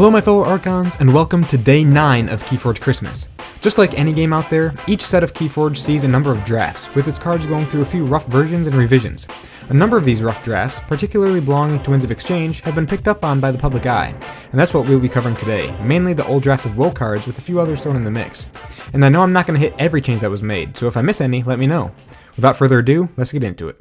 Hello my fellow Archons, and welcome to day 9 of KeyForge Christmas. Just like any game out there, each set of KeyForge sees a number of drafts, with its cards going through a few rough versions and revisions. A number of these rough drafts, particularly belonging to Winds of Exchange, have been picked up on by the public eye, and that's what we'll be covering today, mainly the old drafts of WoW cards with a few others thrown in the mix. And I know I'm not going to hit every change that was made, so if I miss any, let me know. Without further ado, let's get into it.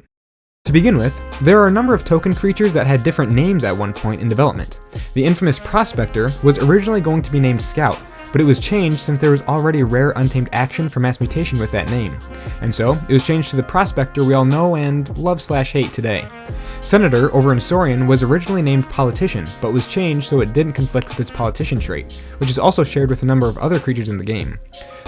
To begin with, there are a number of token creatures that had different names at one point in development. The infamous Prospector was originally going to be named Scout, but it was changed since there was already rare untamed action for mass mutation with that name. And so, it was changed to the Prospector we all know and love/hate today. Senator over in Saurian was originally named Politician, but was changed so it didn't conflict with its Politician trait, which is also shared with a number of other creatures in the game.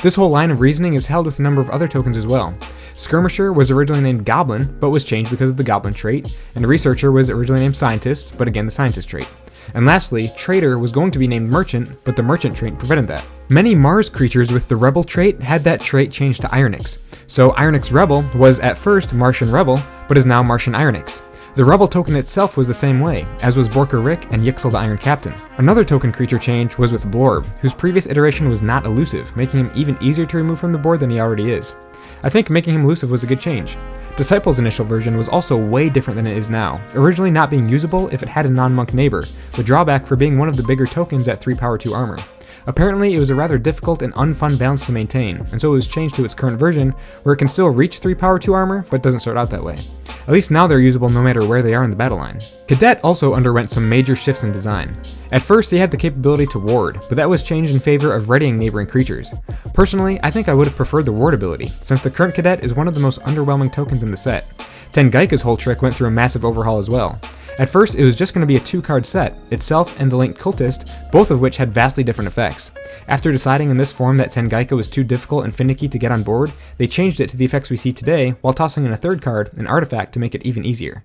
This whole line of reasoning is held with a number of other tokens as well. Skirmisher was originally named Goblin, but was changed because of the Goblin trait, and Researcher was originally named Scientist, but again the Scientist trait. And lastly, Trader was going to be named Merchant, but the Merchant trait prevented that. Many Mars creatures with the Rebel trait had that trait changed to Ironix. So Ironix Rebel was at first Martian Rebel, but is now Martian Ironix. The Rebel token itself was the same way, as was Borker Rick and Yixel the Iron Captain. Another token creature change was with Blorb, whose previous iteration was not elusive, making him even easier to remove from the board than he already is. I think making him elusive was a good change. Disciple's initial version was also way different than it is now, originally not being usable if it had a non-monk neighbor, the drawback for being one of the bigger tokens at 3 power 2 armor. Apparently, it was a rather difficult and unfun balance to maintain, and so it was changed to its current version, where it can still reach 3 power 2 armor, but doesn't start out that way. At least now they're usable no matter where they are in the battle line. Cadet also underwent some major shifts in design. At first, he had the capability to ward, but that was changed in favor of readying neighboring creatures. Personally, I think I would have preferred the ward ability, since the current Cadet is one of the most underwhelming tokens in the set. Tengaika's whole trick went through a massive overhaul as well. At first, it was just going to be a 2-card set, itself and the Linked Cultist, both of which had vastly different effects. After deciding in this form that Tengaika was too difficult and finicky to get on board, they changed it to the effects we see today, while tossing in a 3rd card, an artifact, to make it even easier.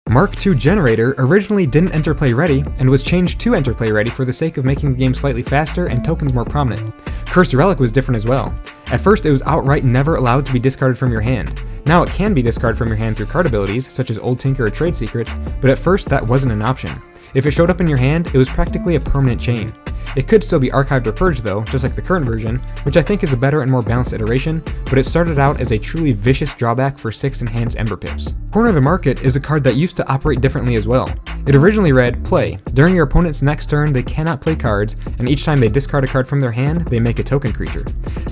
Mark II Generator originally didn't enter play ready, and was changed to enter play ready for the sake of making the game slightly faster and tokens more prominent. Cursed Relic was different as well. At first, it was outright never allowed to be discarded from your hand. Now it can be discarded from your hand through card abilities, such as Old Tinker or Trade Secrets, but at first that wasn't an option. If it showed up in your hand, it was practically a permanent chain. It could still be archived or purged though, just like the current version, which I think is a better and more balanced iteration, but it started out as a truly vicious drawback for 6 enhanced Ember Pips. Corner of the Market is a card that used to operate differently as well. It originally read, play. During your opponent's next turn, they cannot play cards, and each time they discard a card from their hand, they make a token creature.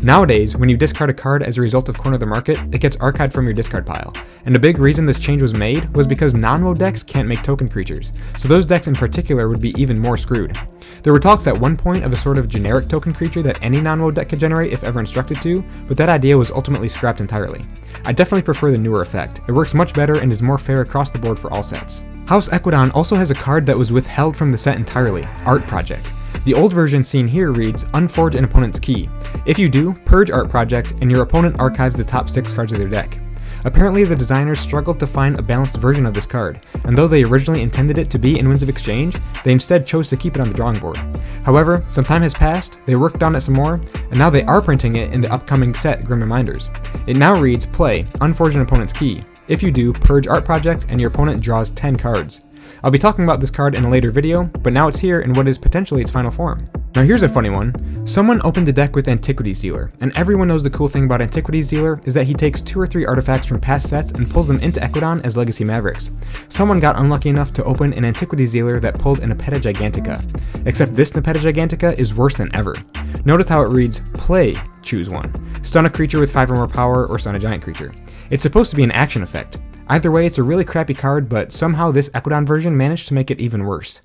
Nowadays, when you discard a card as a result of Corner of the Market, it gets archived from your discard pile. And a big reason this change was made was because non-WoW decks can't make token creatures, so those decks in particular would be even more screwed. There were talks at one point of a sort of generic token creature that any non-WoW deck could generate if ever instructed to, but that idea was ultimately scrapped entirely. I definitely prefer the newer effect. It works much better and is more fair across the board for all sets. House Equidon also has a card that was withheld from the set entirely, Art Project. The old version seen here reads, unforge an opponent's key. If you do, purge Art Project, and your opponent archives the top 6 cards of their deck. Apparently the designers struggled to find a balanced version of this card, and though they originally intended it to be in Winds of Exchange, they instead chose to keep it on the drawing board. However, some time has passed, they worked on it some more, and now they are printing it in the upcoming set Grim Reminders. It now reads, play, unforge an opponent's key. If you do, purge Art Project, and your opponent draws 10 cards. I'll be talking about this card in a later video, but now it's here in what is potentially its final form. Now here's a funny one. Someone opened a deck with Antiquities Dealer, and everyone knows the cool thing about Antiquities Dealer is that he takes 2 or 3 artifacts from past sets and pulls them into Equidon as Legacy Mavericks. Someone got unlucky enough to open an Antiquities Dealer that pulled an Nepeta Gigantica. Except this Nepeta Gigantica is worse than ever. Notice how it reads, play, choose one. Stun a creature with 5 or more power, or stun a giant creature. It's supposed to be an action effect. Either way, it's a really crappy card, but somehow this Equidon version managed to make it even worse.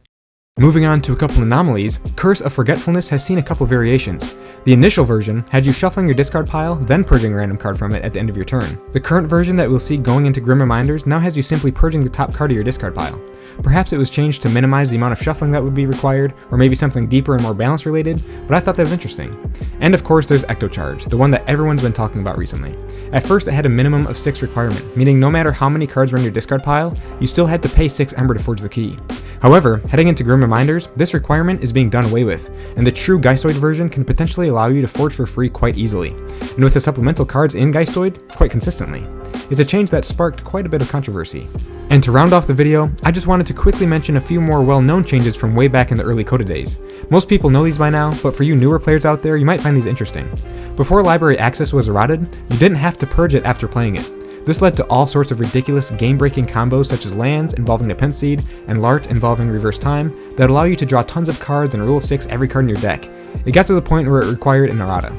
Moving on to a couple anomalies, Curse of Forgetfulness has seen a couple variations. The initial version had you shuffling your discard pile, then purging a random card from it at the end of your turn. The current version that we'll see going into Grim Reminders now has you simply purging the top card of your discard pile. Perhaps it was changed to minimize the amount of shuffling that would be required, or maybe something deeper and more balance related, but I thought that was interesting. And of course there's Ectocharge, the one that everyone's been talking about recently. At first it had a minimum of 6 requirement, meaning no matter how many cards were in your discard pile, you still had to pay 6 Ember to forge the key. However, heading into Grim Reminders, this requirement is being done away with, and the true Geistoid version can potentially allow you to forge for free quite easily, and with the supplemental cards in Geistoid, quite consistently. It's a change that sparked quite a bit of controversy. And to round off the video, I just wanted to quickly mention a few more well-known changes from way back in the early Coda days. Most people know these by now, but for you newer players out there, you might find these interesting. Before library access was eroded, you didn't have to purge it after playing it. This led to all sorts of ridiculous game-breaking combos such as lands involving Nepenthe Seed and Lart involving reverse time that allow you to draw tons of cards and rule of 6 every card in your deck. It got to the point where it required an errata.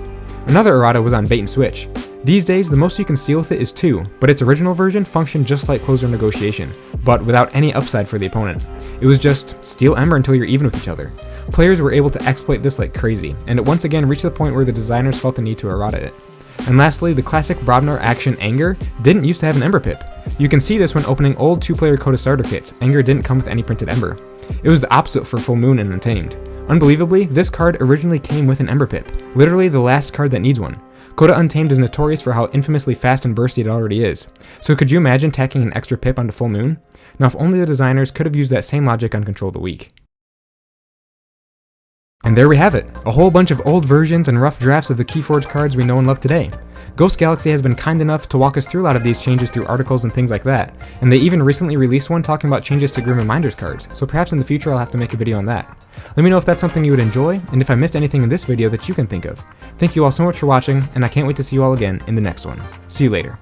Another errata was on bait and switch. These days, the most you can steal with it is 2, but its original version functioned just like closer negotiation, but without any upside for the opponent. It was just steal Ember until you're even with each other. Players were able to exploit this like crazy, and it once again reached the point where the designers felt the need to errata it. And lastly, the classic Brobnar action Anger didn't used to have an Ember pip. You can see this when opening old 2-player Coda starter kits. Anger didn't come with any printed Ember. It was the opposite for Full Moon and Untamed. Unbelievably, this card originally came with an Ember pip, literally the last card that needs one. Coda Untamed is notorious for how infamously fast and bursty it already is, so could you imagine tacking an extra pip onto Full Moon? Now if only the designers could have used that same logic on Control the Weak. And there we have it, a whole bunch of old versions and rough drafts of the KeyForge cards we know and love today. Ghost Galaxy has been kind enough to walk us through a lot of these changes through articles and things like that, and they even recently released one talking about changes to Grim Reminders cards, so perhaps in the future I'll have to make a video on that. Let me know if that's something you would enjoy, and if I missed anything in this video that you can think of. Thank you all so much for watching, and I can't wait to see you all again in the next one. See you later.